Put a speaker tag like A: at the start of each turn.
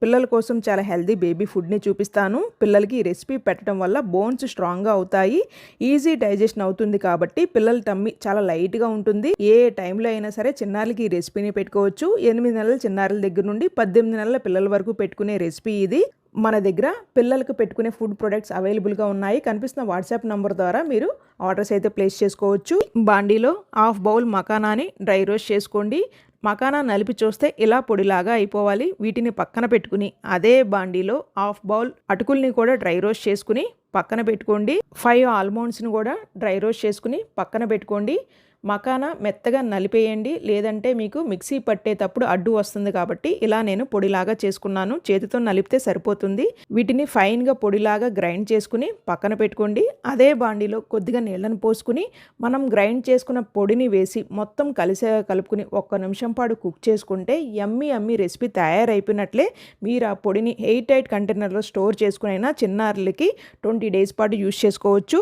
A: పిల్లల కోసం చాలా హెల్దీ బేబీ ఫుడ్ని చూపిస్తాను. పిల్లలకి ఈ రెసిపీ పెట్టడం వల్ల బోన్స్ స్ట్రాంగ్గా అవుతాయి, ఈజీ డైజెషన్ అవుతుంది. కాబట్టి పిల్లల టమ్మీ చాలా లైట్గా ఉంటుంది. ఏ టైంలో అయినా సరే చిన్నారులకి ఈ రెసిపీని పెట్టుకోవచ్చు. 8 నెలల చిన్నారుల దగ్గర నుండి 18 నెలల పిల్లల వరకు పెట్టుకునే రెసిపీ ఇది. మన దగ్గర పిల్లలకు పెట్టుకునే ఫుడ్ ప్రొడక్ట్స్ అవైలబుల్గా ఉన్నాయి. కనిపిస్తున్న వాట్సాప్ నంబర్ ద్వారా మీరు ఆర్డర్స్ అయితే ప్లేస్ చేసుకోవచ్చు. బాండీలో హాఫ్ బౌల్ మకానాని డ్రై రోస్ట్ చేసుకోండి. మకానా నలిపి చూస్తే ఇలా పొడిలాగా అయిపోవాలి. వీటిని పక్కన పెట్టుకుని అదే బాండీలో హాఫ్ బౌల్ అటుకుల్ని కూడా డ్రై రోస్ట్ చేసుకుని పక్కన పెట్టుకోండి. 5 ఆల్మండ్స్ని కూడా డ్రై రోస్ట్ చేసుకుని పక్కన పెట్టుకోండి. మకానా మెత్తగా నలిపేయండి, లేదంటే మీకు మిక్సీ పట్టేటప్పుడు అడ్డు వస్తుంది. కాబట్టి ఇలా నేను పొడిలాగా చేసుకున్నాను. చేతితో నలిపితే సరిపోతుంది. వీటిని ఫైన్గా పొడిలాగా గ్రైండ్ చేసుకుని పక్కన పెట్టుకోండి. అదే బాండీలో కొద్దిగా నీళ్ళను పోసుకుని మనం గ్రైండ్ చేసుకున్న పొడిని వేసి మొత్తం కలుపుకుని 1 నిమిషం పాటు కుక్ చేసుకుంటే యమ్మీ రెసిపీ తయారైపోయినట్లే. మీరు ఆ పొడిని ఎయిర్ టైట్ కంటైనర్లో స్టోర్ చేసుకునైనా చిన్నారులకి 20 డేస్ పాటు యూస్ చేసుకోవచ్చు.